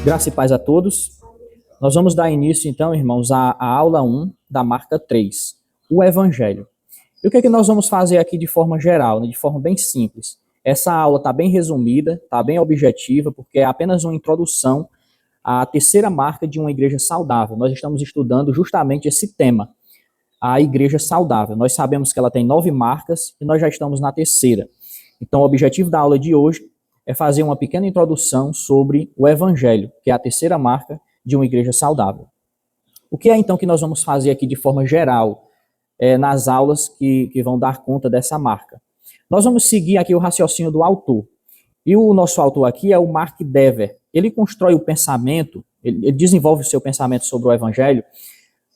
Graça e paz a todos. Nós vamos dar início, então, irmãos, à aula 1 da marca 3, o Evangelho. E o que é que nós vamos fazer aqui de forma geral, né, de forma bem simples? Essa aula está bem resumida, está bem objetiva, porque é apenas uma introdução à terceira marca de uma igreja saudável. Nós estamos estudando justamente esse tema, a igreja saudável. Nós sabemos que ela tem 9 marcas e nós já estamos na terceira. Então, o objetivo da aula de hoje é fazer uma pequena introdução sobre o Evangelho, que é a terceira marca de uma igreja saudável. O que é então que nós vamos fazer aqui de forma geral nas aulas que vão dar conta dessa marca? Nós vamos seguir aqui o raciocínio do autor. E o nosso autor aqui é o Mark Dever. Ele constrói o pensamento, ele desenvolve o seu pensamento sobre o Evangelho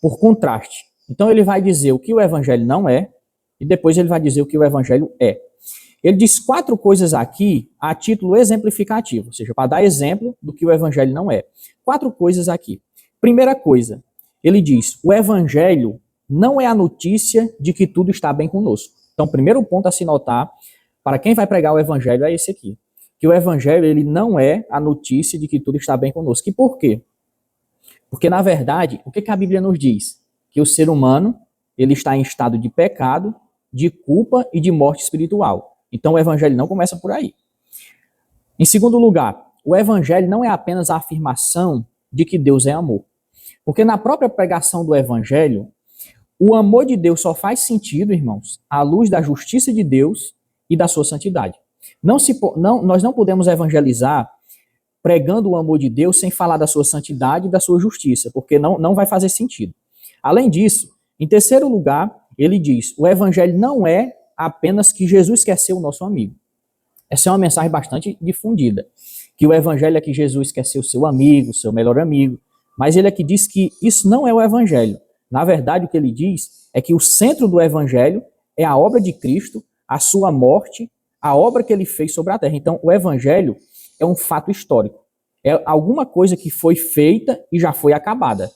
por contraste. Então ele vai dizer o que o Evangelho não é e depois ele vai dizer o que o Evangelho é. Ele diz 4 coisas aqui a título exemplificativo, ou seja, para dar exemplo do que o Evangelho não é. 4 coisas aqui. Primeira coisa, ele diz, o Evangelho não é a notícia de que tudo está bem conosco. Então, primeiro ponto a se notar, para quem vai pregar o Evangelho, é esse aqui. Que o Evangelho ele não é a notícia de que tudo está bem conosco. E por quê? Porque, na verdade, o que a Bíblia nos diz? Que o ser humano ele está em estado de pecado, de culpa e de morte espiritual. Então o Evangelho não começa por aí. Em segundo lugar, o Evangelho não é apenas a afirmação de que Deus é amor. Porque na própria pregação do Evangelho, o amor de Deus só faz sentido, irmãos, à luz da justiça de Deus e da sua santidade. Nós não podemos evangelizar pregando o amor de Deus sem falar da sua santidade e da sua justiça, porque não vai fazer sentido. Além disso, em terceiro lugar, ele diz, o Evangelho não é apenas que Jesus quer ser o nosso amigo. Essa é uma mensagem bastante difundida, que o Evangelho é que Jesus quer ser o seu amigo, seu melhor amigo, mas ele aqui diz que isso não é o Evangelho. Na verdade, o que ele diz é que o centro do Evangelho é a obra de Cristo, a sua morte, a obra que ele fez sobre a terra. Então, o Evangelho é um fato histórico. É alguma coisa que foi feita e já foi acabada.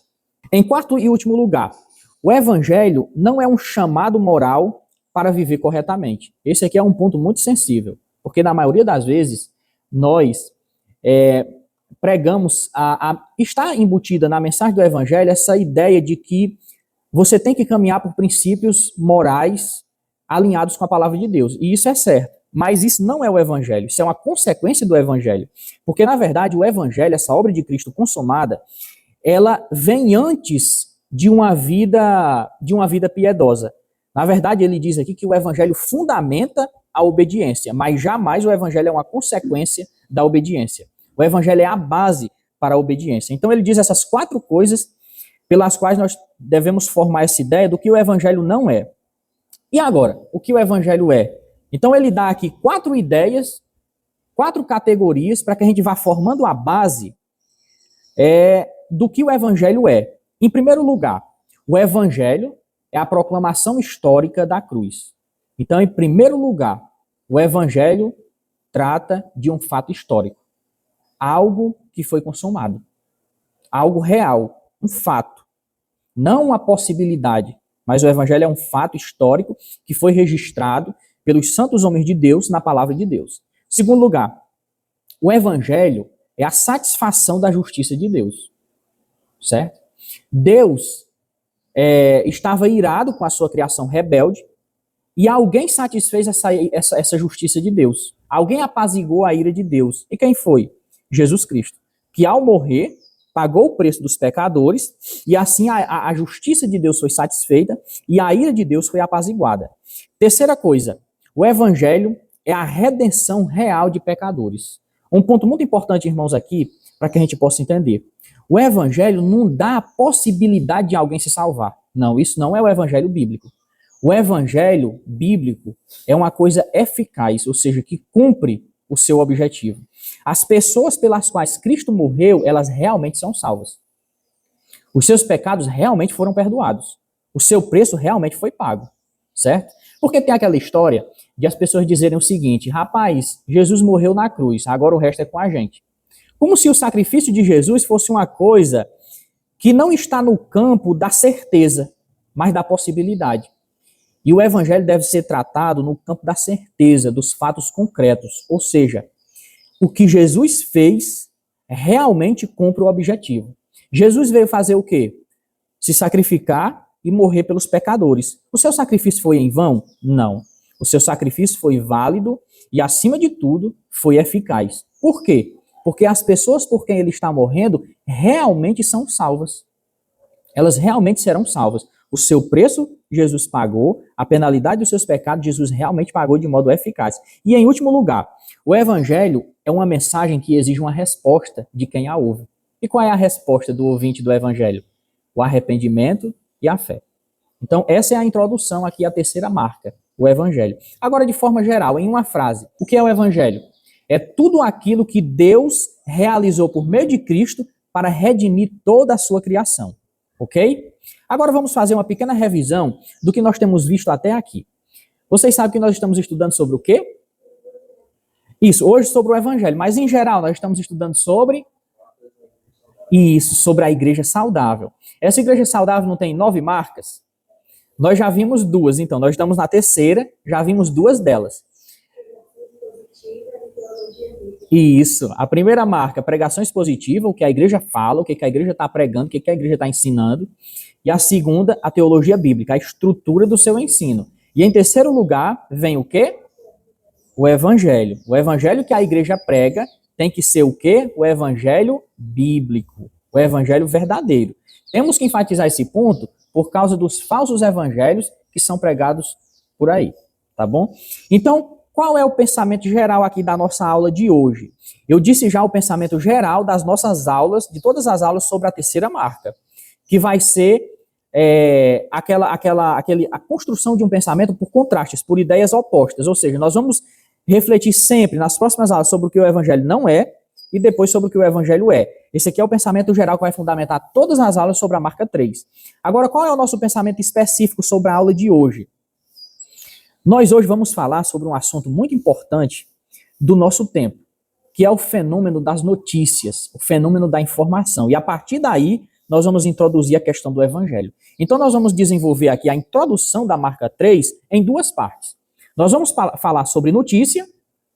Em quarto e último lugar, o Evangelho não é um chamado moral para viver corretamente. Esse aqui é um ponto muito sensível, porque na maioria das vezes nós pregamos, está embutida na mensagem do Evangelho essa ideia de que você tem que caminhar por princípios morais alinhados com a palavra de Deus. E isso é certo. Mas isso não é o Evangelho. Isso é uma consequência do Evangelho. Porque, na verdade, o Evangelho, essa obra de Cristo consumada, ela vem antes de uma vida piedosa. Na verdade, ele diz aqui que o Evangelho fundamenta a obediência, mas jamais o Evangelho é uma consequência da obediência. O Evangelho é a base para a obediência. Então ele diz essas 4 coisas pelas quais nós devemos formar essa ideia do que o Evangelho não é. E agora, o que o Evangelho é? Então ele dá aqui 4 ideias, 4 categorias para que a gente vá formando a base do que o Evangelho é. Em primeiro lugar, o Evangelho é a proclamação histórica da cruz. Então, em primeiro lugar, o Evangelho trata de um fato histórico. Algo que foi consumado. Algo real, um fato. Não uma possibilidade, mas o Evangelho é um fato histórico que foi registrado pelos santos homens de Deus na palavra de Deus. Segundo lugar, o Evangelho é a satisfação da justiça de Deus. Certo? Deus estava irado com a sua criação rebelde e alguém satisfez essa justiça de Deus. Alguém apaziguou a ira de Deus. E quem foi? Jesus Cristo. Que ao morrer, pagou o preço dos pecadores e assim a justiça de Deus foi satisfeita e a ira de Deus foi apaziguada. Terceira coisa, o Evangelho é a redenção real de pecadores. Um ponto muito importante, irmãos, aqui, para que a gente possa entender. O Evangelho não dá a possibilidade de alguém se salvar. Não, isso não é o Evangelho bíblico. O Evangelho bíblico é uma coisa eficaz, ou seja, que cumpre o seu objetivo. As pessoas pelas quais Cristo morreu, elas realmente são salvas. Os seus pecados realmente foram perdoados. O seu preço realmente foi pago, certo? Porque tem aquela história de as pessoas dizerem o seguinte, rapaz, Jesus morreu na cruz, agora o resto é com a gente. Como se o sacrifício de Jesus fosse uma coisa que não está no campo da certeza, mas da possibilidade. E o evangelho deve ser tratado no campo da certeza, dos fatos concretos. Ou seja, o que Jesus fez realmente cumpre o objetivo. Jesus veio fazer o quê? Se sacrificar e morrer pelos pecadores. O seu sacrifício foi em vão? Não. O seu sacrifício foi válido e, acima de tudo, foi eficaz. Por quê? Porque as pessoas por quem ele está morrendo realmente são salvas. Elas realmente serão salvas. O seu preço, Jesus pagou. A penalidade dos seus pecados, Jesus realmente pagou de modo eficaz. E, em último lugar, o evangelho é uma mensagem que exige uma resposta de quem a ouve. E qual é a resposta do ouvinte do evangelho? O arrependimento e a fé. Então, essa é a introdução aqui à terceira marca, o evangelho. Agora, de forma geral, em uma frase, o que é o evangelho? É tudo aquilo que Deus realizou por meio de Cristo para redimir toda a sua criação. Ok? Agora vamos fazer uma pequena revisão do que nós temos visto até aqui. Vocês sabem que nós estamos estudando sobre o quê? Isso, hoje sobre o evangelho, mas em geral nós estamos estudando sobre isso, sobre a igreja saudável. Essa igreja saudável não tem 9 marcas? Nós já vimos 2, então nós estamos na terceira, já vimos 2 delas. Isso, a primeira marca, pregação expositiva, o que a igreja fala, o que a igreja está pregando, o que a igreja está ensinando. E a segunda, a teologia bíblica, a estrutura do seu ensino. E em terceiro lugar, vem o quê? O evangelho. O evangelho que a igreja prega tem que ser o quê? O evangelho bíblico, o evangelho verdadeiro. Temos que enfatizar esse ponto por causa dos falsos evangelhos que são pregados por aí, tá bom? Então, qual é o pensamento geral aqui da nossa aula de hoje? Eu disse já o pensamento geral das nossas aulas, de todas as aulas sobre a terceira marca, que vai ser a construção de um pensamento por contrastes, por ideias opostas. Ou seja, nós vamos refletir sempre nas próximas aulas sobre o que o evangelho não é e depois sobre o que o evangelho é. Esse aqui é o pensamento geral que vai fundamentar todas as aulas sobre a marca 3. Agora, qual é o nosso pensamento específico sobre a aula de hoje? Nós hoje vamos falar sobre um assunto muito importante do nosso tempo, que é o fenômeno das notícias, o fenômeno da informação. E a partir daí, nós vamos introduzir a questão do evangelho. Então, nós vamos desenvolver aqui a introdução da marca 3 em 2 partes. Nós vamos falar sobre notícia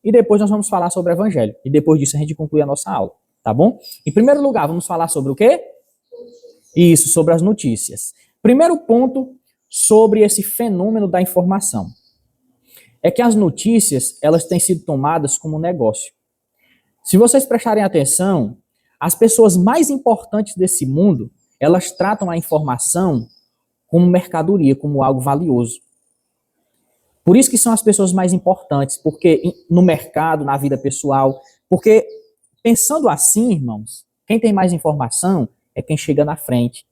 e depois nós vamos falar sobre evangelho. E depois disso a gente conclui a nossa aula, tá bom? Em primeiro lugar, vamos falar sobre o quê? Isso, sobre as notícias. Primeiro ponto sobre esse fenômeno da informação é que as notícias, elas têm sido tomadas como negócio. Se vocês prestarem atenção, as pessoas mais importantes desse mundo, elas tratam a informação como mercadoria, como algo valioso. Por isso que são as pessoas mais importantes, porque no mercado, na vida pessoal, porque pensando assim, irmãos, quem tem mais informação é quem chega na frente.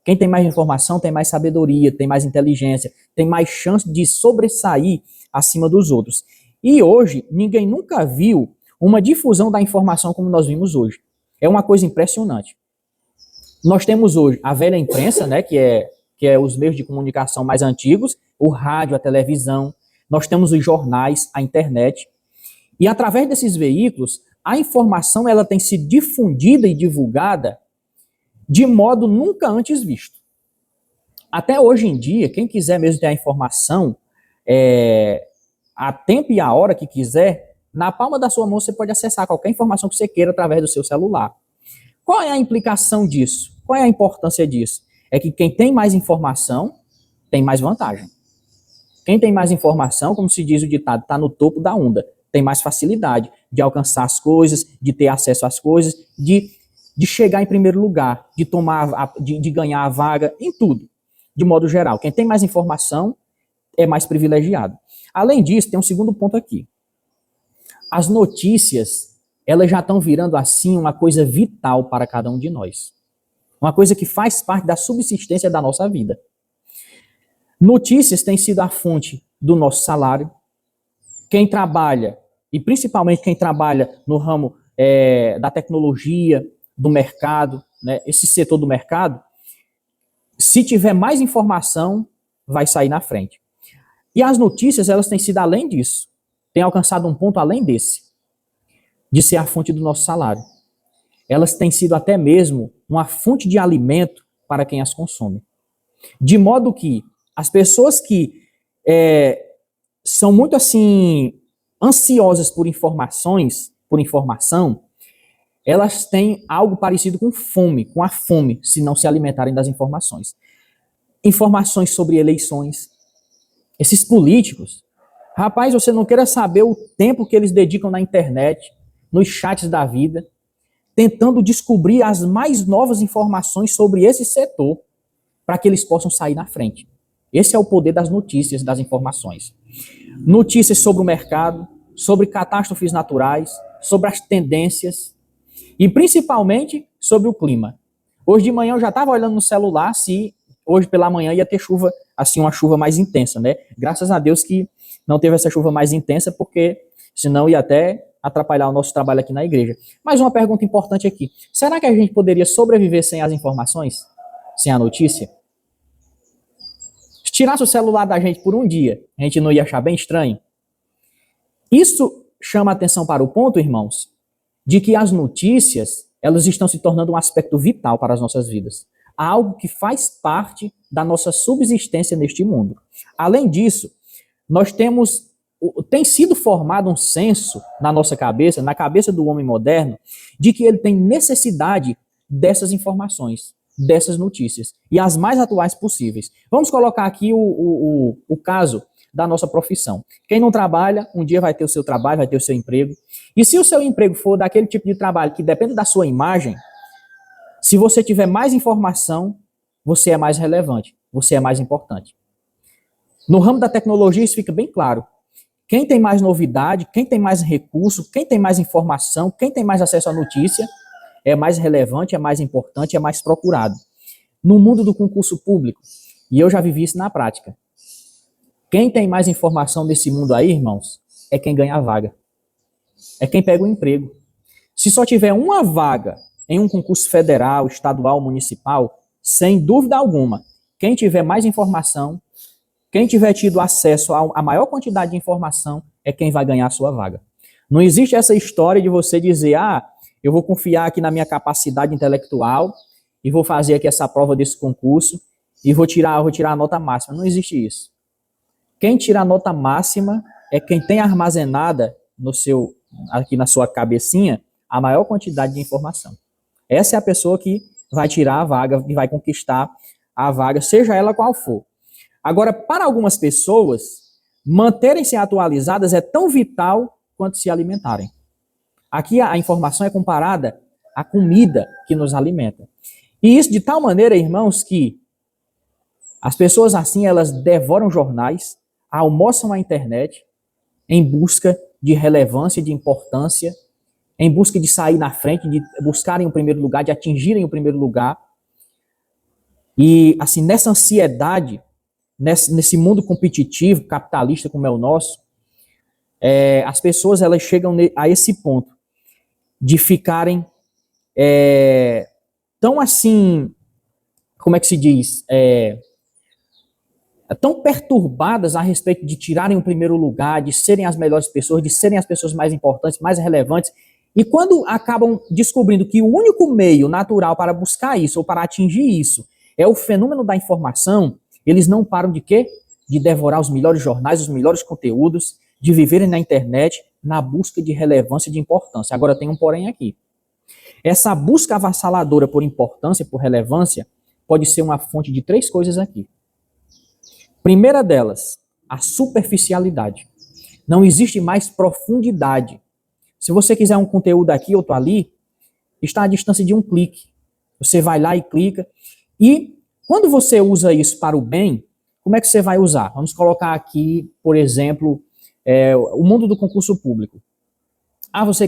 Quem tem mais informação tem mais sabedoria, tem mais inteligência, tem mais chance de sobressair acima dos outros. E hoje, ninguém nunca viu uma difusão da informação como nós vimos hoje. É uma coisa impressionante. Nós temos hoje a velha imprensa, né, que é os meios de comunicação mais antigos, o rádio, a televisão, nós temos os jornais, a internet. E através desses veículos, a informação ela tem sido difundida e divulgada de modo nunca antes visto. Até hoje em dia, quem quiser mesmo ter a informação a tempo e a hora que quiser, na palma da sua mão você pode acessar qualquer informação que você queira através do seu celular. Qual é a implicação disso? Qual é a importância disso? É que quem tem mais informação tem mais vantagem. Quem tem mais informação, como se diz o ditado, está no topo da onda. Tem mais facilidade de alcançar as coisas, de ter acesso às coisas, de chegar em primeiro lugar, de ganhar a vaga, em tudo, de modo geral. Quem tem mais informação é mais privilegiado. Além disso, tem um segundo ponto aqui. As notícias, elas já estão virando assim uma coisa vital para cada um de nós. Uma coisa que faz parte da subsistência da nossa vida. Notícias têm sido a fonte do nosso salário. Quem trabalha, e principalmente quem trabalha no ramo da tecnologia, do mercado, né, esse setor do mercado, se tiver mais informação, vai sair na frente. E as notícias, elas têm sido além disso, têm alcançado um ponto além desse, de ser a fonte do nosso salário. Elas têm sido até mesmo uma fonte de alimento para quem as consome. De modo que as pessoas que são muito assim ansiosas por informação, elas têm algo parecido com fome, com a fome, se não se alimentarem das informações. Informações sobre eleições. Esses políticos, rapaz, você não queira saber o tempo que eles dedicam na internet, nos chats da vida, tentando descobrir as mais novas informações sobre esse setor, para que eles possam sair na frente. Esse é o poder das notícias, das informações. Notícias sobre o mercado, sobre catástrofes naturais, sobre as tendências e principalmente sobre o clima. Hoje de manhã eu já estava olhando no celular se hoje pela manhã ia ter chuva, assim, uma chuva mais intensa, né? Graças a Deus que não teve essa chuva mais intensa, porque senão ia até atrapalhar o nosso trabalho aqui na igreja. Mas uma pergunta importante aqui. Será que a gente poderia sobreviver sem as informações? Sem a notícia? Se tirasse o celular da gente por um dia, a gente não ia achar bem estranho? Isso chama atenção para o ponto, irmãos, de que as notícias, elas estão se tornando um aspecto vital para as nossas vidas. Algo que faz parte da nossa subsistência neste mundo. Além disso, tem sido formado um senso na nossa cabeça, na cabeça do homem moderno, de que ele tem necessidade dessas informações, dessas notícias, e as mais atuais possíveis. Vamos colocar aqui o caso da nossa profissão. Quem não trabalha, um dia vai ter o seu trabalho, vai ter o seu emprego. E se o seu emprego for daquele tipo de trabalho que depende da sua imagem, se você tiver mais informação, você é mais relevante, você é mais importante. No ramo da tecnologia, isso fica bem claro. Quem tem mais novidade, quem tem mais recurso, quem tem mais informação, quem tem mais acesso à notícia, é mais relevante, é mais importante, é mais procurado. No mundo do concurso público, e eu já vivi isso na prática, quem tem mais informação desse mundo aí, irmãos, é quem ganha a vaga. É quem pega o emprego. Se só tiver uma vaga em um concurso federal, estadual, municipal, sem dúvida alguma, quem tiver mais informação, quem tiver tido acesso a maior quantidade de informação, é quem vai ganhar a sua vaga. Não existe essa história de você dizer, eu vou confiar aqui na minha capacidade intelectual e vou fazer aqui essa prova desse concurso e vou tirar a nota máxima. Não existe isso. Quem tira a nota máxima é quem tem armazenada aqui na sua cabecinha a maior quantidade de informação. Essa é a pessoa que vai tirar a vaga e vai conquistar a vaga, seja ela qual for. Agora, para algumas pessoas, manterem-se atualizadas é tão vital quanto se alimentarem. Aqui a informação é comparada à comida que nos alimenta. E isso de tal maneira, irmãos, que as pessoas assim, elas devoram jornais, almoçam a internet em busca de relevância, de importância, em busca de sair na frente, de buscarem o primeiro lugar, de atingirem o primeiro lugar. E assim, nessa ansiedade, nesse mundo competitivo, capitalista como é o nosso, as pessoas elas chegam a esse ponto de ficarem tão assim, como é que se diz? Tão perturbadas a respeito de tirarem o primeiro lugar, de serem as melhores pessoas, de serem as pessoas mais importantes, mais relevantes. E quando acabam descobrindo que o único meio natural para buscar isso, ou para atingir isso, é o fenômeno da informação, eles não param de quê? De devorar os melhores jornais, os melhores conteúdos, de viverem na internet na busca de relevância e de importância. Agora tem um porém aqui. Essa busca avassaladora por importância, por relevância, pode ser uma fonte de 3 coisas aqui. Primeira delas, a superficialidade. Não existe mais profundidade. Se você quiser um conteúdo aqui, outro ali, está à distância de um clique. Você vai lá e clica. E quando você usa isso para o bem, como é que você vai usar? Vamos colocar aqui, por exemplo, o mundo do concurso público. Você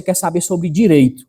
quer saber sobre direito.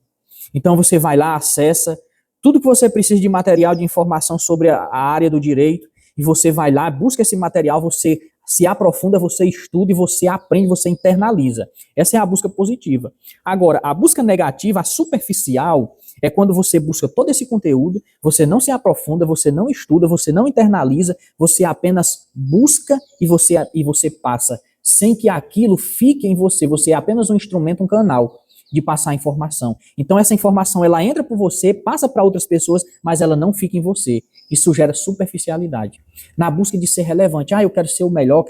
Então você vai lá, acessa tudo que você precisa de material, de informação sobre a área do direito, e você vai lá, busca esse material, você se aprofunda, você estuda e você aprende, você internaliza. Essa é a busca positiva. Agora, a busca negativa, a superficial, é quando você busca todo esse conteúdo, você não se aprofunda, você não estuda, você não internaliza, você apenas busca e você passa, sem que aquilo fique em você. Você é apenas um instrumento, um canal de passar informação. Então essa informação, ela entra por você, passa para outras pessoas, mas ela não fica em você. Isso gera superficialidade. Na busca de ser relevante, eu quero ser o melhor,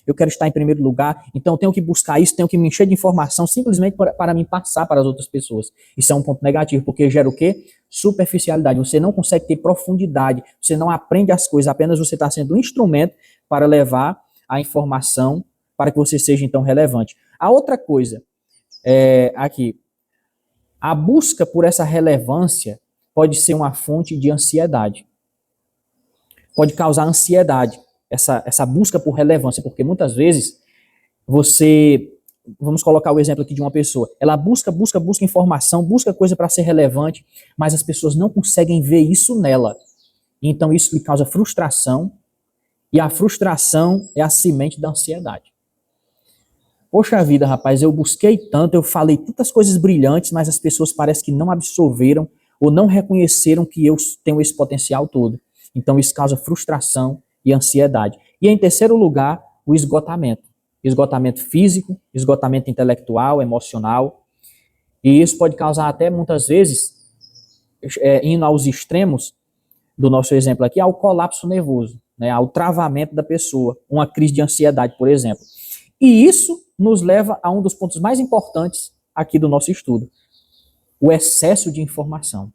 eu quero estar em primeiro lugar, então eu tenho que buscar isso, tenho que me encher de informação simplesmente para me passar para as outras pessoas. Isso é um ponto negativo, porque gera o quê? Superficialidade. Você não consegue ter profundidade, você não aprende as coisas, apenas você está sendo um instrumento para levar a informação para que você seja então relevante. A outra coisa, aqui, a busca por essa relevância pode ser uma fonte de ansiedade. Pode causar ansiedade, essa busca por relevância, porque muitas vezes vamos colocar o exemplo aqui de uma pessoa, ela busca informação, busca coisa para ser relevante, mas as pessoas não conseguem ver isso nela. Então isso lhe causa frustração, e a frustração é a semente da ansiedade. Poxa vida, rapaz, eu busquei tanto, eu falei tantas coisas brilhantes, mas as pessoas parecem que não absorveram ou não reconheceram que eu tenho esse potencial todo. Então isso causa frustração e ansiedade. E em terceiro lugar, o esgotamento. Esgotamento físico, esgotamento intelectual, emocional. E isso pode causar até muitas vezes, indo aos extremos do nosso exemplo aqui, ao colapso nervoso, né, ao travamento da pessoa, uma crise de ansiedade, por exemplo. E isso nos leva a um dos pontos mais importantes aqui do nosso estudo, o excesso de informação.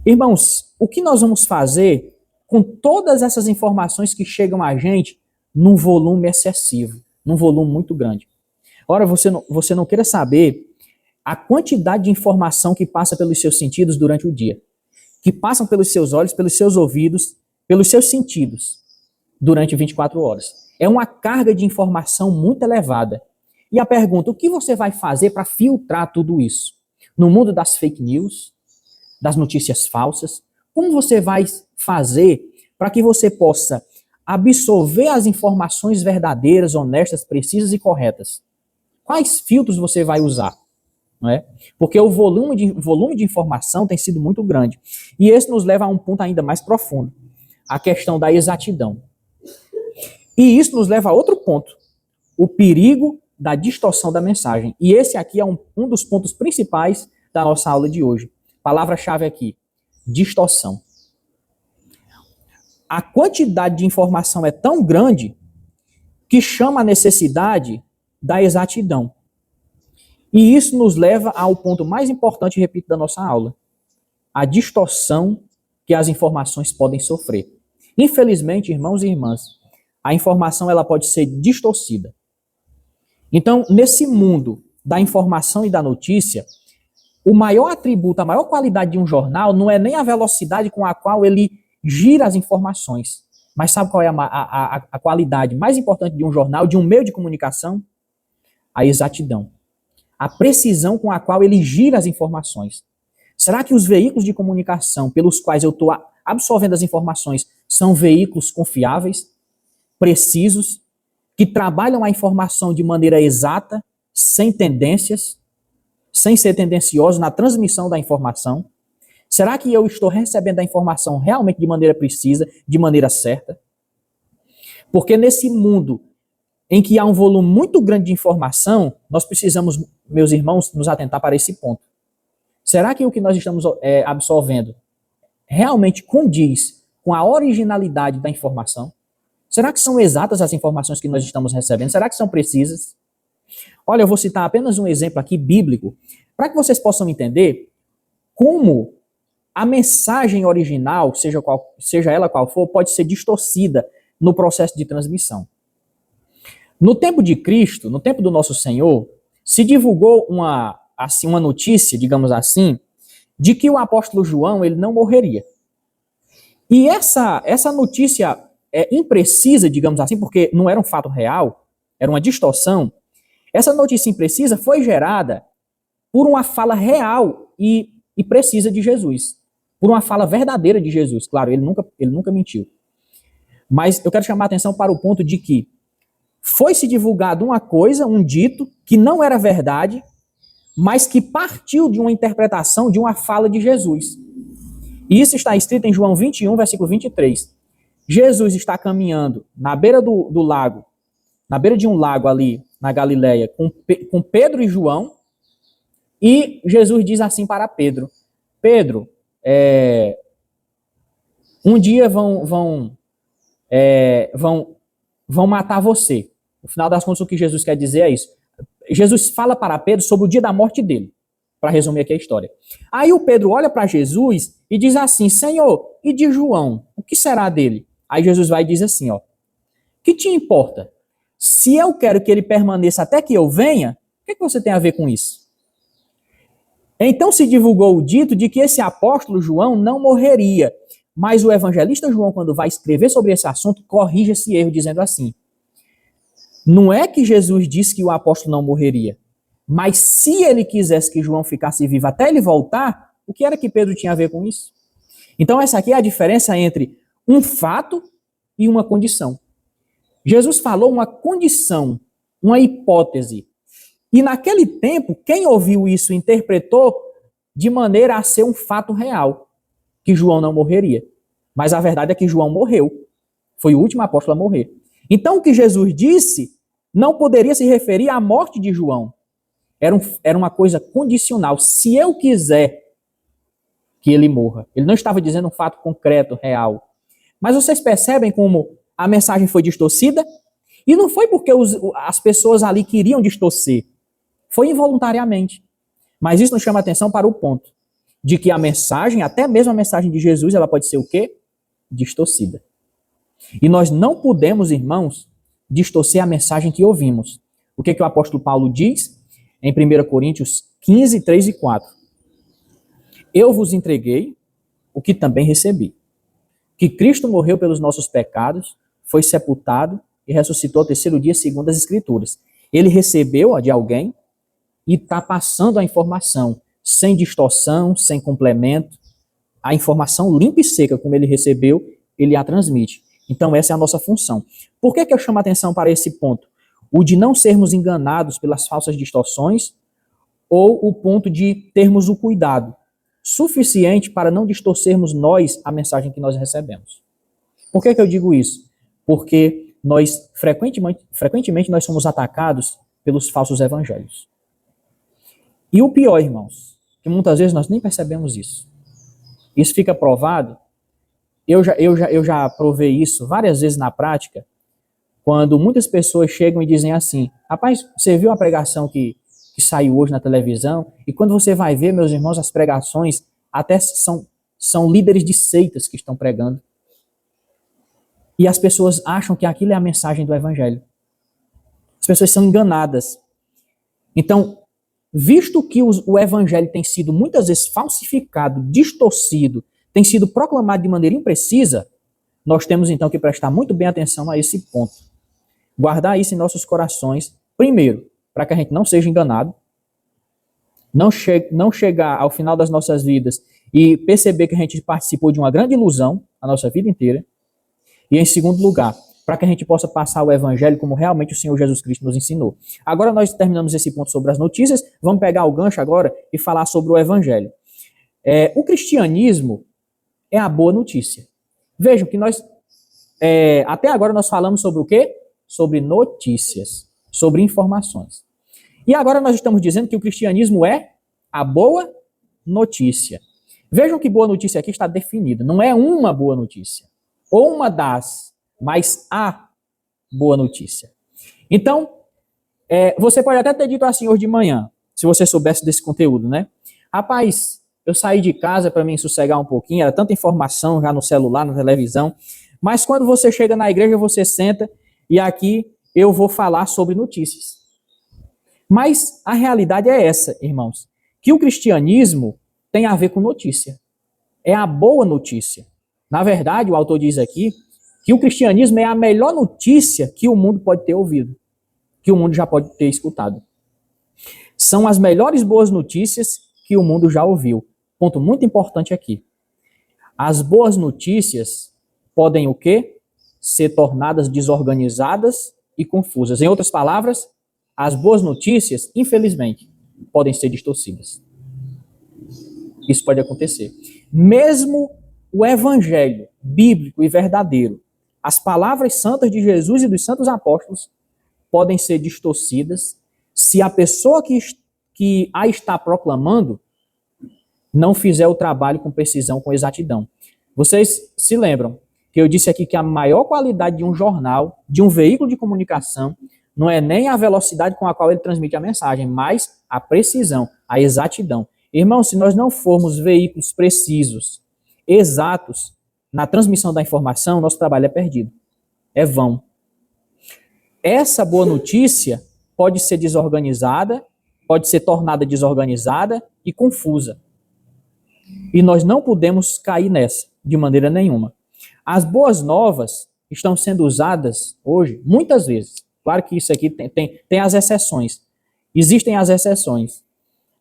Irmãos, o que nós vamos fazer com todas essas informações que chegam a gente num volume excessivo, num volume muito grande? Ora, você não queira saber a quantidade de informação que passa pelos seus sentidos durante o dia, que passam pelos seus olhos, pelos seus ouvidos, pelos seus sentidos durante 24 horas. É uma carga de informação muito elevada. E a pergunta, o que você vai fazer para filtrar tudo isso? No mundo das fake news, das notícias falsas, como você vai fazer para que você possa absorver as informações verdadeiras, honestas, precisas e corretas? Quais filtros você vai usar? Não é? Porque o volume de informação tem sido muito grande. E esse nos leva a um ponto ainda mais profundo, a questão da exatidão. E isso nos leva a outro ponto, o perigo da distorção da mensagem. E esse aqui é um dos pontos principais da nossa aula de hoje. Palavra-chave aqui, distorção. A quantidade de informação é tão grande que chama a necessidade da exatidão. E isso nos leva ao ponto mais importante, repito, da nossa aula, a distorção que as informações podem sofrer. Infelizmente, irmãos e irmãs, a informação ela pode ser distorcida. Então, nesse mundo da informação e da notícia, o maior atributo, a maior qualidade de um jornal não é nem a velocidade com a qual ele gira as informações. Mas sabe qual é a qualidade mais importante de um jornal, de um meio de comunicação? A exatidão. A precisão com a qual ele gira as informações. Será que os veículos de comunicação pelos quais eu estou absorvendo as informações são veículos confiáveis, precisos, que trabalham a informação de maneira exata, sem tendências, sem ser tendencioso na transmissão da informação? Será que eu estou recebendo a informação realmente de maneira precisa, de maneira certa? Porque nesse mundo em que há um volume muito grande de informação, nós precisamos, meus irmãos, nos atentar para esse ponto. Será que o que nós estamos absorvendo realmente condiz com a originalidade da informação? Será que são exatas as informações que nós estamos recebendo? Será que são precisas? Olha, eu vou citar apenas um exemplo aqui bíblico, para que vocês possam entender como a mensagem original, seja ela qual for, pode ser distorcida no processo de transmissão. No tempo de Cristo, no tempo do nosso Senhor, se divulgou uma notícia, digamos assim, de que o apóstolo João ele não morreria. E essa notícia imprecisa, digamos assim, porque não era um fato real, era uma distorção. Essa notícia imprecisa foi gerada por uma fala real e precisa de Jesus. Por uma fala verdadeira de Jesus. Claro, ele nunca mentiu. Mas eu quero chamar a atenção para o ponto de que foi-se divulgado uma coisa, um dito, que não era verdade, mas que partiu de uma interpretação, de uma fala de Jesus. E isso está escrito em João 21, versículo 23. Jesus está caminhando na beira do lago, na beira de um lago ali na Galileia, com Pedro e João, e Jesus diz assim para Pedro, Pedro, Um dia vão matar você. No final das contas, o que Jesus quer dizer é isso. Jesus fala para Pedro sobre o dia da morte dele, para resumir aqui a história. Aí o Pedro olha para Jesus e diz assim: Senhor, e de João? O que será dele? Aí Jesus vai e diz assim, ó: que te importa? Se eu quero que ele permaneça até que eu venha, o que você tem a ver com isso? Então se divulgou o dito de que esse apóstolo João não morreria. Mas o evangelista João, quando vai escrever sobre esse assunto, corrige esse erro, dizendo assim: não é que Jesus disse que o apóstolo não morreria, mas se ele quisesse que João ficasse vivo até ele voltar, o que era que Pedro tinha a ver com isso? Então essa aqui é a diferença entre um fato e uma condição. Jesus falou uma condição, uma hipótese. E naquele tempo, quem ouviu isso interpretou de maneira a ser um fato real, que João não morreria. Mas a verdade é que João morreu. Foi o último apóstolo a morrer. Então o que Jesus disse não poderia se referir à morte de João. Era uma coisa condicional. Se eu quiser que ele morra. Ele não estava dizendo um fato concreto, real. Mas vocês percebem como a mensagem foi distorcida? E não foi porque as pessoas ali queriam distorcer. Foi involuntariamente. Mas isso nos chama a atenção para o ponto de que a mensagem, até mesmo a mensagem de Jesus, ela pode ser o quê? Distorcida. E nós não podemos, irmãos, distorcer a mensagem que ouvimos. O que o apóstolo Paulo diz em 1 Coríntios 15, 3 e 4? Eu vos entreguei o que também recebi. Que Cristo morreu pelos nossos pecados, foi sepultado e ressuscitou ao terceiro dia segundo as Escrituras. Ele recebeu de alguém e está passando a informação, sem distorção, sem complemento. A informação limpa e seca, como ele recebeu, ele a transmite. Então essa é a nossa função. Por que eu chamo a atenção para esse ponto? O de não sermos enganados pelas falsas distorções ou o ponto de termos o cuidado suficiente para não distorcermos nós a mensagem que nós recebemos. Por que eu digo isso? Porque nós, frequentemente nós somos atacados pelos falsos evangelhos. E o pior, irmãos, que muitas vezes nós nem percebemos isso. Isso fica provado. Eu já provei isso várias vezes na prática, quando muitas pessoas chegam e dizem assim: rapaz, você viu a pregação que saiu hoje na televisão? E quando você vai ver, meus irmãos, as pregações até são líderes de seitas que estão pregando. E as pessoas acham que aquilo é a mensagem do evangelho. As pessoas são enganadas. Então, visto que o evangelho tem sido muitas vezes falsificado, distorcido, tem sido proclamado de maneira imprecisa, nós temos então que prestar muito bem atenção a esse ponto. Guardar isso em nossos corações, primeiro, para que a gente não seja enganado, não chegar ao final das nossas vidas e perceber que a gente participou de uma grande ilusão a nossa vida inteira. E em segundo lugar, para que a gente possa passar o evangelho como realmente o Senhor Jesus Cristo nos ensinou. Agora nós terminamos esse ponto sobre as notícias, vamos pegar o gancho agora e falar sobre o evangelho. O cristianismo é a boa notícia. Vejam que nós, até agora nós falamos sobre o quê? Sobre notícias, sobre informações. E agora nós estamos dizendo que o cristianismo é a boa notícia. Vejam que boa notícia aqui está definida. Não é uma boa notícia, ou uma das, mas a boa notícia. Então, você pode até ter dito assim hoje de manhã, se você soubesse desse conteúdo, né? Rapaz, eu saí de casa para me sossegar um pouquinho, era tanta informação já no celular, na televisão, mas quando você chega na igreja, você senta e aqui eu vou falar sobre notícias. Mas a realidade é essa, irmãos, que o cristianismo tem a ver com notícia. É a boa notícia. Na verdade, o autor diz aqui que o cristianismo é a melhor notícia que o mundo pode ter ouvido, que o mundo já pode ter escutado. São as melhores boas notícias que o mundo já ouviu. Ponto muito importante aqui. As boas notícias podem o quê? Ser tornadas desorganizadas e confusas. Em outras palavras, as boas notícias, infelizmente, podem ser distorcidas. Isso pode acontecer. Mesmo o evangelho bíblico e verdadeiro, as palavras santas de Jesus e dos santos apóstolos, podem ser distorcidas se a pessoa que a está proclamando não fizer o trabalho com precisão, com exatidão. Vocês se lembram que eu disse aqui que a maior qualidade de um jornal, de um veículo de comunicação, não é nem a velocidade com a qual ele transmite a mensagem, mas a precisão, a exatidão. Irmão, se nós não formos veículos precisos, exatos, na transmissão da informação, nosso trabalho é perdido. É vão. Essa boa notícia pode ser desorganizada, pode ser tornada desorganizada e confusa. E nós não podemos cair nessa, de maneira nenhuma. As boas novas estão sendo usadas hoje, muitas vezes. Claro que isso aqui tem as exceções. Existem as exceções.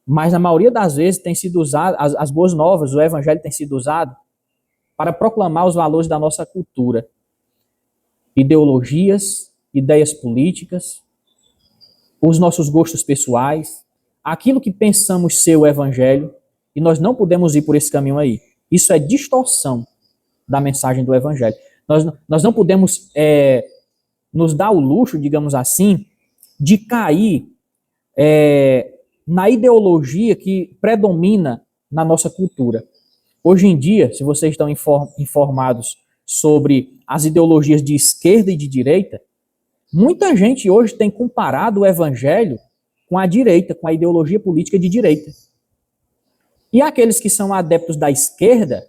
Mas na maioria das vezes tem sido usado, as boas novas, o evangelho tem sido usado para proclamar os valores da nossa cultura. Ideologias, ideias políticas, os nossos gostos pessoais, aquilo que pensamos ser o evangelho, e nós não podemos ir por esse caminho aí. Isso é distorção da mensagem do evangelho. Nós não podemos nos dar o luxo, digamos assim, de cair na ideologia que predomina na nossa cultura. Hoje em dia, se vocês estão informados sobre as ideologias de esquerda e de direita, muita gente hoje tem comparado o evangelho com a direita, com a ideologia política de direita. E aqueles que são adeptos da esquerda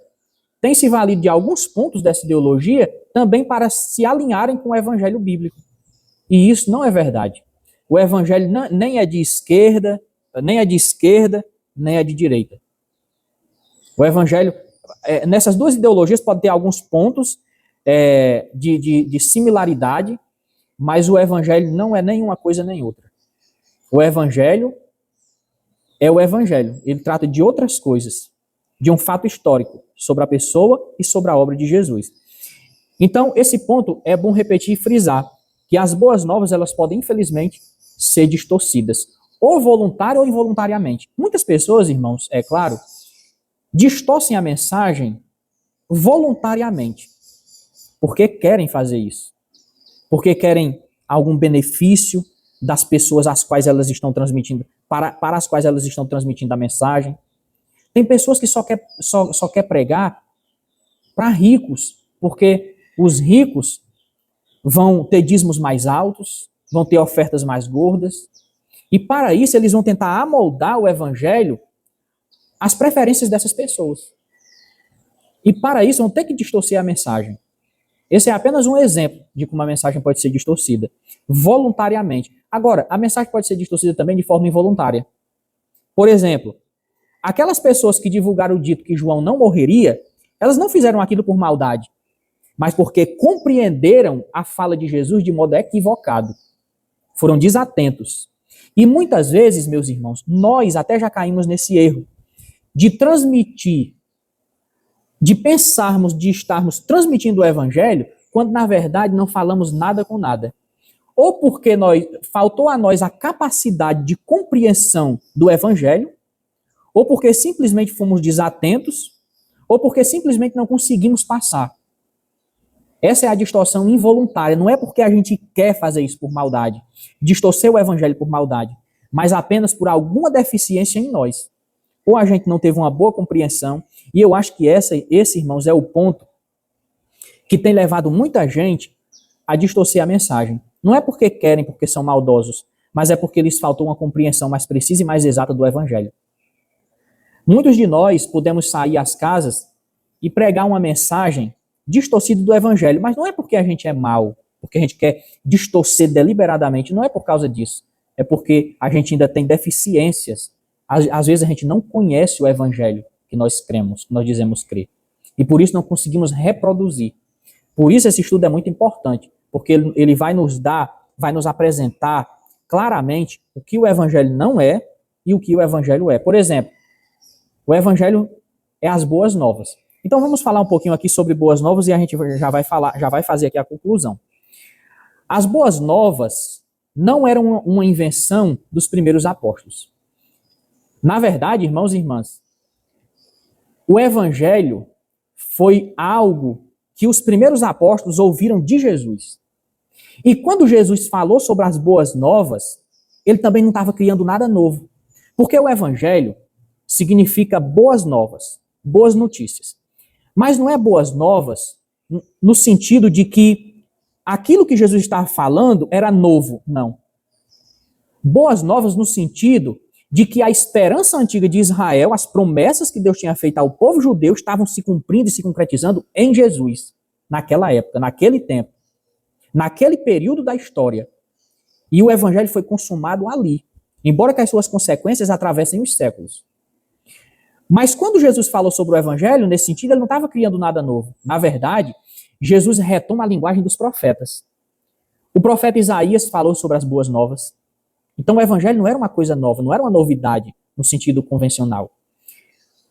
têm se valido de alguns pontos dessa ideologia também para se alinharem com o evangelho bíblico. E isso não é verdade. O evangelho nem é de esquerda, nem é de direita. O evangelho, nessas duas ideologias, pode ter alguns pontos de similaridade, mas o evangelho não é nem uma coisa nem outra. O evangelho é o evangelho. Ele trata de outras coisas, de um fato histórico sobre a pessoa e sobre a obra de Jesus. Então, esse ponto é bom repetir e frisar, que as boas novas, elas podem, infelizmente, ser distorcidas, ou voluntária ou involuntariamente. Muitas pessoas, irmãos, é claro, distorcem a mensagem voluntariamente, porque querem fazer isso, porque querem algum benefício das pessoas às quais elas estão transmitindo, para as quais elas estão transmitindo a mensagem. Tem pessoas que só quer pregar para ricos, porque os ricos vão ter dízimos mais altos, vão ter ofertas mais gordas, e para isso eles vão tentar amoldar o evangelho às preferências dessas pessoas. E para isso vão ter que distorcer a mensagem. Esse é apenas um exemplo de como a mensagem pode ser distorcida, voluntariamente. Agora, a mensagem pode ser distorcida também de forma involuntária. Por exemplo, aquelas pessoas que divulgaram o dito que João não morreria, elas não fizeram aquilo por maldade, mas porque compreenderam a fala de Jesus de modo equivocado. Foram desatentos. E muitas vezes, meus irmãos, nós até já caímos nesse erro de transmitir, de pensarmos, de estarmos transmitindo o evangelho, quando na verdade não falamos nada com nada. Ou porque faltou a nós a capacidade de compreensão do evangelho, ou porque simplesmente fomos desatentos, ou porque simplesmente não conseguimos passar. Essa é a distorção involuntária. Não é porque a gente quer fazer isso por maldade, distorcer o evangelho por maldade, mas apenas por alguma deficiência em nós. Ou a gente não teve uma boa compreensão, e eu acho que esse, irmãos, é o ponto que tem levado muita gente a distorcer a mensagem. Não é porque querem, porque são maldosos, mas é porque lhes faltou uma compreensão mais precisa e mais exata do evangelho. Muitos de nós podemos sair às casas e pregar uma mensagem distorcida do evangelho, mas não é porque a gente é mau, porque a gente quer distorcer deliberadamente, não é por causa disso. É porque a gente ainda tem deficiências. Às vezes a gente não conhece o evangelho que nós cremos, que nós dizemos crer. E por isso não conseguimos reproduzir. Por isso esse estudo é muito importante, porque ele vai nos apresentar claramente o que o evangelho não é e o que o evangelho é. Por exemplo, o evangelho é as boas novas. Então vamos falar um pouquinho aqui sobre boas novas e a gente já vai fazer aqui a conclusão. As boas novas não eram uma invenção dos primeiros apóstolos. Na verdade, irmãos e irmãs, o evangelho foi algo que os primeiros apóstolos ouviram de Jesus. E quando Jesus falou sobre as boas novas, ele também não estava criando nada novo. Porque o evangelho significa boas novas, boas notícias. Mas não é boas novas no sentido de que aquilo que Jesus estava falando era novo, não. Boas novas no sentido de que a esperança antiga de Israel, as promessas que Deus tinha feito ao povo judeu estavam se cumprindo e se concretizando em Jesus, naquela época, naquele tempo, naquele período da história. E o evangelho foi consumado ali, embora que as suas consequências atravessem os séculos. Mas quando Jesus falou sobre o evangelho, nesse sentido, ele não estava criando nada novo. Na verdade, Jesus retoma a linguagem dos profetas. O profeta Isaías falou sobre as boas novas. Então o evangelho não era uma coisa nova, não era uma novidade no sentido convencional.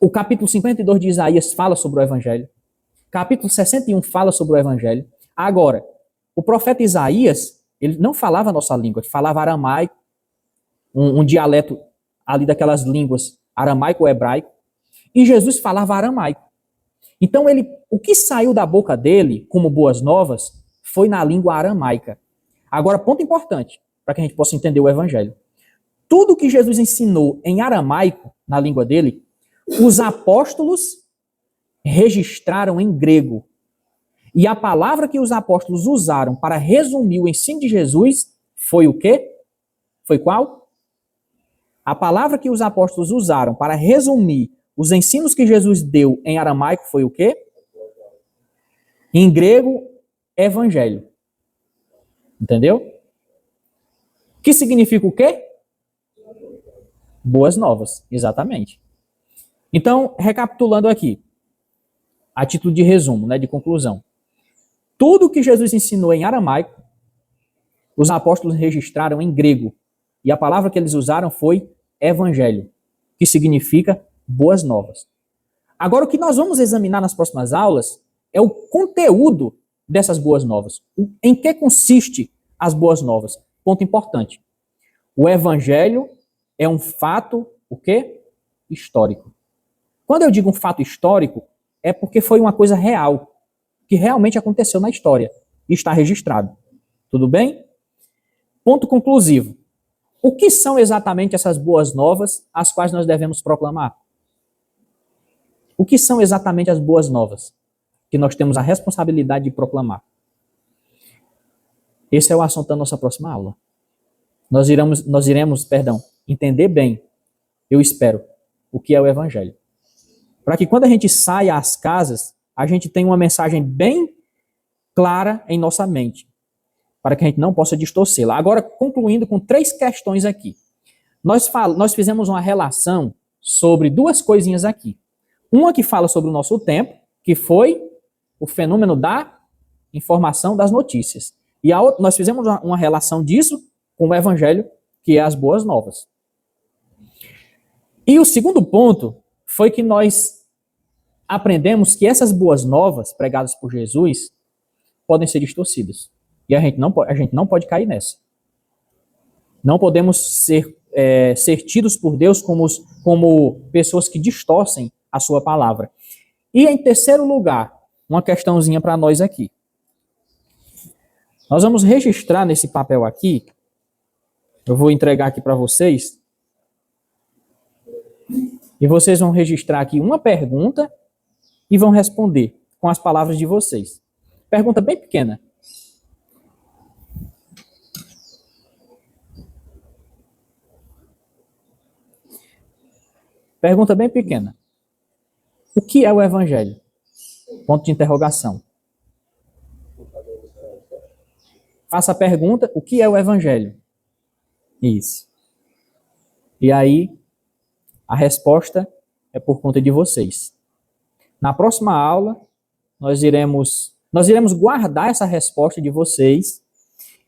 O capítulo 52 de Isaías fala sobre o evangelho. Capítulo 61 fala sobre o evangelho. Agora, o profeta Isaías, ele não falava a nossa língua, ele falava aramaico, um dialeto ali daquelas línguas aramaico ou hebraico, e Jesus falava aramaico. Então o que saiu da boca dele como boas novas foi na língua aramaica. Agora, ponto importante, para que a gente possa entender o evangelho. Tudo que Jesus ensinou em aramaico, na língua dele, os apóstolos registraram em grego. E a palavra que os apóstolos usaram para resumir o ensino de Jesus foi o quê? Foi qual? A palavra que os apóstolos usaram para resumir os ensinos que Jesus deu em aramaico foi o quê? Em grego, evangelho. Entendeu? Que significa o quê? Boas novas, exatamente. Então, recapitulando aqui, a título de resumo, de conclusão. Tudo que Jesus ensinou em aramaico, os apóstolos registraram em grego. E a palavra que eles usaram foi evangelho, que significa boas novas. Agora, o que nós vamos examinar nas próximas aulas é o conteúdo dessas boas novas. Em que consiste as boas novas? Ponto importante. O evangelho é um fato, o quê? Histórico. Quando eu digo um fato histórico, é porque foi uma coisa real, que realmente aconteceu na história e está registrado. Tudo bem? Ponto conclusivo. O que são exatamente essas boas novas as quais nós devemos proclamar? O que são exatamente as boas novas que nós temos a responsabilidade de proclamar? Esse é o assunto da nossa próxima aula. Nós iremos, entender bem, eu espero, o que é o evangelho. Para que quando a gente saia às casas, a gente tenha uma mensagem bem clara em nossa mente, para que a gente não possa distorcê-la. Agora, concluindo com 3 questões aqui. Nós fizemos uma relação sobre 2 coisinhas aqui. Uma que fala sobre o nosso tempo, que foi o fenômeno da informação das notícias. E a outra, nós fizemos uma relação disso com o evangelho, que é as boas novas. E o segundo ponto foi que nós aprendemos que essas boas novas pregadas por Jesus podem ser distorcidas. E a gente não pode cair nessa. Não podemos ser tidos por Deus como pessoas que distorcem a sua palavra. E em terceiro lugar, uma questãozinha para nós aqui. Nós vamos registrar nesse papel aqui, eu vou entregar aqui para vocês, e vocês vão registrar aqui uma pergunta e vão responder com as palavras de vocês. Pergunta bem pequena. Pergunta bem pequena. O que é o evangelho? Ponto de interrogação. Faça a pergunta, o que é o evangelho? Isso. E aí, a resposta é por conta de vocês. Na próxima aula, nós iremos guardar essa resposta de vocês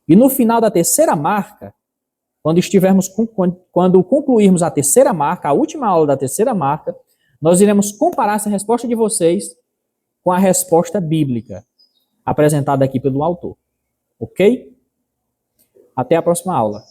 e no final da terceira marca, quando concluirmos a terceira marca, a última aula da terceira marca, nós iremos comparar essa resposta de vocês com a resposta bíblica apresentada aqui pelo autor. Ok? Até a próxima aula.